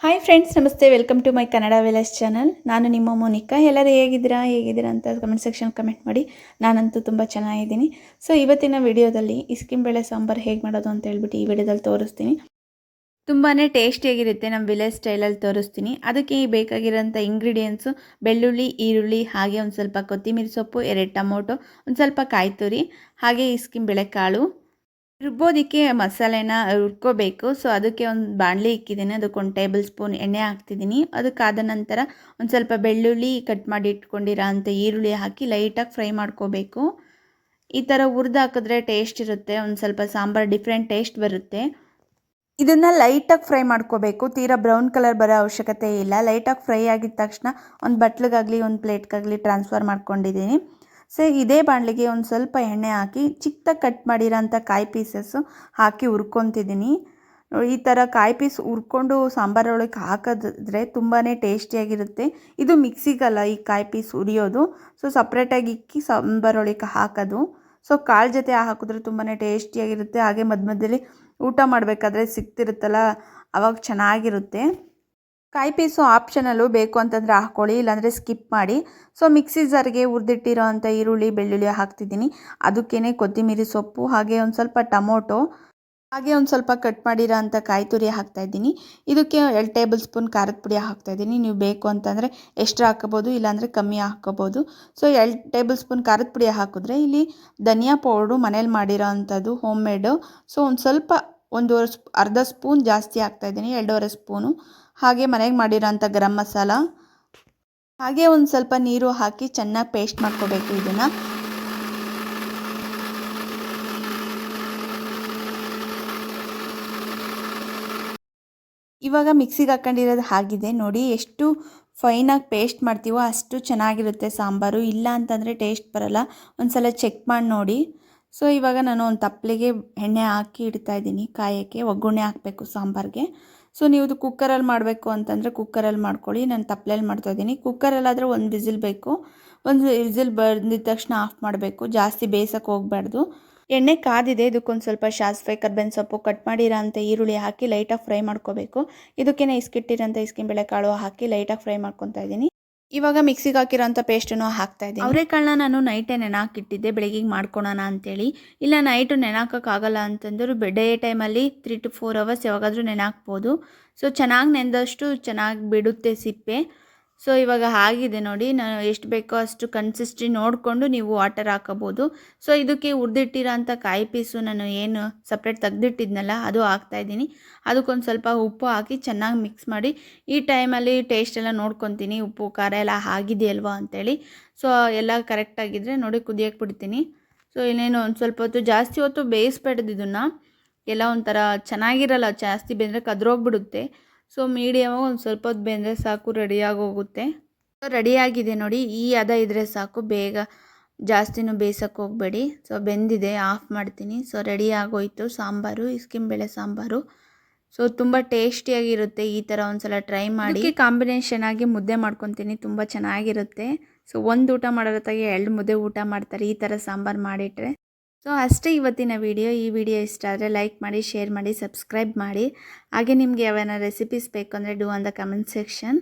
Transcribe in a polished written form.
Hi friends, ನಮಸ್ತೆ. Welcome to my Kannada village channel. ನಾನು ನಿಮ್ಮ ಮೋನಿಕಾ. ಎಲ್ಲರೂ ಹೇಗಿದ್ದೀರಾ ಅಂತ ಕಮೆಂಟ್ ಸೆಕ್ಷನ್ ಕಮೆಂಟ್ ಮಾಡಿ. ನಾನಂತೂ ತುಂಬ ಚೆನ್ನಾಗಿದ್ದೀನಿ. ಸೊ ಇವತ್ತಿನ ವಿಡಿಯೋದಲ್ಲಿ ಇಸ್ಕಿಂಬೇಳೆ ಸಾಂಬಾರು ಹೇಗೆ ಮಾಡೋದು ಅಂತ ಹೇಳ್ಬಿಟ್ಟು ಈ ವಿಡಿಯೋದಲ್ಲಿ ತೋರಿಸ್ತೀನಿ. ತುಂಬಾ ಟೇಸ್ಟಿಯಾಗಿರುತ್ತೆ. ನಮ್ಮ ವಿಲೇಜ್ ಸ್ಟೈಲಲ್ಲಿ ತೋರಿಸ್ತೀನಿ. ಅದಕ್ಕೆ ಬೇಕಾಗಿರೋಂಥ ಇಂಗ್ರೀಡಿಯೆಂಟ್ಸು ಬೆಳ್ಳುಳ್ಳಿ, ಈರುಳ್ಳಿ, ಹಾಗೆ ಒಂದು ಸ್ವಲ್ಪ ಕೊತ್ತಂಬರಿ ಸೊಪ್ಪು, 2 ಟೊಮೊಟೊ, ಒಂದು ಸ್ವಲ್ಪ ಕಾಯಿ ತುರಿ, ಹಾಗೆ ಇಸ್ಕಿಂಬೇಳೆ ಕಾಳು. ರುಬ್ಬೋದಕ್ಕೆ ಮಸಾಲೆನ ಹುರ್ಕೋಬೇಕು. ಸೊ ಅದಕ್ಕೆ ಒಂದು ಬಾಣಲಿ ಇಕ್ಕಿದ್ದೀನಿ. ಅದಕ್ಕೆ 1 ಟೇಬಲ್ ಸ್ಪೂನ್ ಎಣ್ಣೆ ಹಾಕ್ತಿದ್ದೀನಿ. ಅದಕ್ಕಾದ ನಂತರ ಒಂದು ಸ್ವಲ್ಪ ಬೆಳ್ಳುಳ್ಳಿ, ಕಟ್ ಮಾಡಿ ಇಟ್ಕೊಂಡಿರೋ ಅಂಥ ಈರುಳ್ಳಿ ಹಾಕಿ ಲೈಟಾಗಿ ಫ್ರೈ ಮಾಡ್ಕೋಬೇಕು. ಈ ಥರ ಹುರಿದು ಹಾಕಿದ್ರೆ ಟೇಸ್ಟ್ ಇರುತ್ತೆ. ಒಂದು ಸ್ವಲ್ಪ ಸಾಂಬಾರು ಡಿಫ್ರೆಂಟ್ ಟೇಸ್ಟ್ ಬರುತ್ತೆ. ಇದನ್ನು ಲೈಟಾಗಿ ಫ್ರೈ ಮಾಡ್ಕೋಬೇಕು. ತೀರಾ ಬ್ರೌನ್ ಕಲರ್ ಬರೋ ಅವಶ್ಯಕತೆ ಇಲ್ಲ. ಲೈಟಾಗಿ ಫ್ರೈ ಆಗಿದ ತಕ್ಷಣ ಒಂದು ಬಟ್ಲಿಗಾಗಲಿ ಒಂದು ಪ್ಲೇಟ್ಗಾಗಲಿ ಟ್ರಾನ್ಸ್ಫರ್ ಮಾಡ್ಕೊಂಡಿದ್ದೀನಿ. ಸೊ ಇದೇ ಬಾಣಲಿಗೆ ಒಂದು ಸ್ವಲ್ಪ ಎಣ್ಣೆ ಹಾಕಿ ಚಿಕ್ಕದಾಗಿ ಕಟ್ ಮಾಡಿರೋಂಥ ಕಾಯಿ ಪೀಸಸ್ಸು ಹಾಕಿ ಹುರ್ಕೊತಿದ್ದೀನಿ. ಈ ಥರ ಕಾಯಿ ಪೀಸ್ ಹುರ್ಕೊಂಡು ಸಾಂಬಾರೊಳಗೆ ಹಾಕಿದ್ರೆ ತುಂಬಾ ಟೇಸ್ಟಿಯಾಗಿರುತ್ತೆ. ಇದು ಮಿಕ್ಸಿಗಲ್ಲ ಈ ಕಾಯಿ ಪೀಸ್ ಹುರಿಯೋದು. ಸೊ ಸಪ್ರೇಟಾಗಿ ಇಕ್ಕಿ ಸಾಂಬಾರೊಳಗೆ ಹಾಕೋದು. ಸೊ ಕಾಳು ಜೊತೆ ಹಾಕಿದ್ರೆ ತುಂಬಾ ಟೇಸ್ಟಿಯಾಗಿರುತ್ತೆ. ಹಾಗೆ ಮಧ್ಯದಲ್ಲಿ ಊಟ ಮಾಡಬೇಕಾದ್ರೆ ಸಿಗ್ತಿರುತ್ತಲ್ಲ, ಅವಾಗ ಚೆನ್ನಾಗಿರುತ್ತೆ. ಕಾಯಿ ಪೀಸು ಆಪ್ಷನಲ್ಲು, ಬೇಕು ಅಂತಂದರೆ ಹಾಕ್ಕೊಳ್ಳಿ, ಇಲ್ಲಾಂದರೆ ಸ್ಕಿಪ್ ಮಾಡಿ. ಸೊ ಮಿಕ್ಸಿ ಜಾರ್ಗೆ ಹುರಿದಿಟ್ಟಿರೋ ಅಂಥ ಈರುಳ್ಳಿ, ಬೆಳ್ಳುಳ್ಳಿ ಹಾಕ್ತಿದ್ದೀನಿ. ಅದಕ್ಕೇ ಕೊತ್ತಂಬರಿ ಸೊಪ್ಪು, ಹಾಗೆ ಒಂದು ಸ್ವಲ್ಪ ಟೊಮೊಟೊ, ಹಾಗೆ ಒಂದು ಸ್ವಲ್ಪ ಕಟ್ ಮಾಡಿರೋ ಅಂಥ ಕಾಯಿ ತುರಿ ಹಾಕ್ತಾಯಿದ್ದೀನಿ. ಇದಕ್ಕೆ 2 ಟೇಬಲ್ ಸ್ಪೂನ್ ಖಾರದ ಪುಡಿ ಹಾಕ್ತಾಯಿದ್ದೀನಿ. ನೀವು ಬೇಕು ಅಂತಂದರೆ ಎಕ್ಸ್ಟ್ರಾ ಹಾಕ್ಕೋಬೋದು, ಇಲ್ಲಾಂದರೆ ಕಮ್ಮಿ ಹಾಕ್ಕೋಬೋದು. ಸೊ 2 ಟೇಬಲ್ ಸ್ಪೂನ್ ಖಾರದ ಪುಡಿ ಹಾಕಿದ್ರೆ ಇಲ್ಲಿ ಧನಿಯಾ ಪೌಡ್ರು ಮನೇಲಿ ಮಾಡಿರೋ ಅಂಥದ್ದು ಹೋಮ್ ಮೇಡು. ಸೊ ಒಂದು ಸ್ವಲ್ಪ ಅರ್ಧ ಸ್ಪೂನ್ ಜಾಸ್ತಿ ಹಾಕ್ತಾಯಿದ್ದೀನಿ, 2.5 ಸ್ಪೂನು. ಹಾಗೆ ಮನೆಗೆ ಮಾಡಿರೋಂಥ ಗರಂ ಮಸಾಲ, ಹಾಗೆ ಒಂದು ಸ್ವಲ್ಪ ನೀರು ಹಾಕಿ ಚೆನ್ನಾಗಿ ಪೇಸ್ಟ್ ಮಾಡ್ಕೋಬೇಕು ಇದನ್ನು. ಇವಾಗ ಮಿಕ್ಸಿಗೆ ಹಾಕ್ಕೊಂಡಿರೋದು ಆಗಿದೆ ನೋಡಿ. ಎಷ್ಟು ಫೈನಾಗಿ ಪೇಸ್ಟ್ ಮಾಡ್ತೀವೋ ಅಷ್ಟು ಚೆನ್ನಾಗಿರುತ್ತೆ ಸಾಂಬಾರು. ಇಲ್ಲ ಅಂತಂದರೆ ಟೇಸ್ಟ್ ಬರಲ್ಲ. ಒಂದು ಸಲ ಚೆಕ್ ಮಾಡಿ ನೋಡಿ. ಸೊ ಇವಾಗ ನಾನು ಒಂದು ತಪ್ಪಲಿಗೆ ಎಣ್ಣೆ ಹಾಕಿ ಇಡ್ತಾಯಿದ್ದೀನಿ ಕಾಯೋಕ್ಕೆ. ಒಗ್ಗರಣೆ ಹಾಕಬೇಕು ಸಾಂಬಾರಿಗೆ. ಸೊ ನೀವು ಇದು ಕುಕ್ಕರಲ್ಲಿ ಮಾಡಬೇಕು ಅಂತಂದರೆ ಕುಕ್ಕರಲ್ಲಿ ಮಾಡ್ಕೊಳ್ಳಿ. ನಾನು ತಪ್ಪಲೆಯಲ್ಲಿ ಮಾಡ್ತಾಯಿದ್ದೀನಿ. ಕುಕ್ಕರಲ್ಲಾದರೆ 1 ವಿಸಿಲ್ ಬೇಕು. 1 ವಿಸಿಲ್ ಬಂದಿದ ತಕ್ಷಣ ಆಫ್ ಮಾಡಬೇಕು. ಜಾಸ್ತಿ ಬೇಯಿಸೋಕ್ಕೆ ಹೋಗಬಾರ್ದು. ಎಣ್ಣೆ ಕಾದಿದೆ. ಇದಕ್ಕೊಂದು ಸ್ವಲ್ಪ ಸಾಸಿವೆ, ಕರ್ಬೇವಿನ ಸೊಪ್ಪು, ಕಟ್ ಮಾಡಿರೋಂಥ ಈರುಳ್ಳಿ ಹಾಕಿ ಲೈಟಾಗಿ ಫ್ರೈ ಮಾಡ್ಕೋಬೇಕು. ಇದಕ್ಕೇನೆ ಇಸ್ಕಿಟ್ಟಿರೋಂಥ ಇಸ್ಕಿಂಬೇಳೆ ಕಾಳು ಹಾಕಿ ಲೈಟಾಗಿ ಫ್ರೈ ಮಾಡ್ಕೊತಾ ಇದ್ದೀನಿ. ಇವಾಗ ಮಿಕ್ಸಿಗೆ ಹಾಕಿರೋಂಥ ಪೇಸ್ಟನ್ನು ಹಾಕ್ತಾಯಿದ್ದೀನಿ. ಅವರೆಕಾಳನ್ನ ನಾನು ನೈಟೇ ನೆನಾಕಿಟ್ಟಿದ್ದೆ, ಬೆಳಗ್ಗೆ ಮಾಡ್ಕೊಳೋಣ ಅಂತೇಳಿ. ಇಲ್ಲ ನೈಟು ನೆನಾಕೋಕ್ಕಾಗಲ್ಲ ಅಂತಂದ್ರೆ ಡೇ ಟೈಮಲ್ಲಿ 3 to 4 ಅವರ್ಸ್ ಯಾವಾಗಾದರೂ ನೆನಾಕ್ಬೋದು. ಸೊ ಚೆನ್ನಾಗಿ ನೆಂದಷ್ಟು ಚೆನ್ನಾಗಿ ಬಿಡುತ್ತೆ ಸಿಪ್ಪೆ. ಸೊ ಇವಾಗ ಆಗಿದೆ ನೋಡಿ. ನಾನು ಎಷ್ಟು ಬೇಕೋ ಅಷ್ಟು ಕನ್ಸಿಸ್ಟಿ ನೋಡಿಕೊಂಡು ನೀವು ವಾಟರ್ ಹಾಕೋಬೋದು. ಸೊ ಇದಕ್ಕೆ ಹುರಿದಿಟ್ಟಿರೋಂಥ ಕಾಯಿ ಪೀಸು ನಾನು ಏನು ಸಪ್ರೇಟ್ ತೆಗ್ದಿಟ್ಟಿದ್ನಲ್ಲ ಅದು ಹಾಕ್ತಾಯಿದ್ದೀನಿ. ಅದಕ್ಕೊಂದು ಸ್ವಲ್ಪ ಉಪ್ಪು ಹಾಕಿ ಚೆನ್ನಾಗಿ ಮಿಕ್ಸ್ ಮಾಡಿ ಈ ಟೈಮಲ್ಲಿ ಟೇಸ್ಟ್ ಎಲ್ಲ ನೋಡ್ಕೊತೀನಿ, ಉಪ್ಪು ಖಾರ ಎಲ್ಲ ಆಗಿದೆಯಲ್ವಾ ಅಂತೇಳಿ. ಸೊ ಎಲ್ಲ ಕರೆಕ್ಟಾಗಿದ್ದರೆ ನೋಡಿ ಕುದಿಯೋಕ್ಕೆ ಬಿಡ್ತೀನಿ. ಸೊ ಇನ್ನೇನು ಒಂದು ಸ್ವಲ್ಪ ಹೊತ್ತು, ಜಾಸ್ತಿ ಹೊತ್ತು ಬೇಯಿಸ್ಬೇಡ್ದು ಇದನ್ನು. ಎಲ್ಲ ಒಂಥರ ಚೆನ್ನಾಗಿರಲ್ಲ, ಜಾಸ್ತಿ ಬೆಂದರೆ ಕದ್ರೋಗ್ಬಿಡುತ್ತೆ. ಸೊ ಮೀಡಿಯಮಾಗಿ ಒಂದು ಸ್ವಲ್ಪ ಹೊತ್ತು ಬೆಂದರೆ ಸಾಕು, ರೆಡಿಯಾಗಿ ಹೋಗುತ್ತೆ. ರೆಡಿಯಾಗಿದೆ ನೋಡಿ. ಈ ಹದ ಇದ್ದರೆ ಸಾಕು, ಬೇಗ ಜಾಸ್ತಿನೂ ಬೇಯಿಸೋಕ್ಕೆ ಹೋಗಬೇಡಿ. ಸೊ ಬೆಂದಿದೆ, ಆಫ್ ಮಾಡ್ತೀನಿ. ಸೊ ರೆಡಿ ಆಗೋಯ್ತು ಸಾಂಬಾರು, ಇಸ್ಕಿಂಬೇಳೆ ಸಾಂಬಾರು. ಸೊ ತುಂಬ ಟೇಸ್ಟಿಯಾಗಿರುತ್ತೆ. ಈ ಥರ ಒಂದು ಸಲ ಟ್ರೈ ಮಾಡಿ. ಕಾಂಬಿನೇಷನ್ ಆಗಿ ಮುದ್ದೆ ಮಾಡ್ಕೊತೀನಿ, ತುಂಬ ಚೆನ್ನಾಗಿರುತ್ತೆ. ಸೊ ಒಂದು ಊಟ ಮಾಡೋತ್ತಾಗೆ 2 ಮುದ್ದೆ ಊಟ ಮಾಡ್ತಾರೆ ಈ ಥರ ಸಾಂಬಾರು ಮಾಡಿಟ್ರೆ. ಸೊ ಅಷ್ಟೇ ಇವತ್ತಿನ ವಿಡಿಯೋ. ಈ ವಿಡಿಯೋ ಇಷ್ಟ ಆದರೆ ಲೈಕ್ ಮಾಡಿ, ಶೇರ್ ಮಾಡಿ, ಸಬ್ಸ್ಕ್ರೈಬ್ ಮಾಡಿ. ಹಾಗೆ ನಿಮಗೆ ಯಾವ್ಯಾವ ರೆಸಿಪೀಸ್ ಬೇಕು ಅಂದರೆ do on the comment section.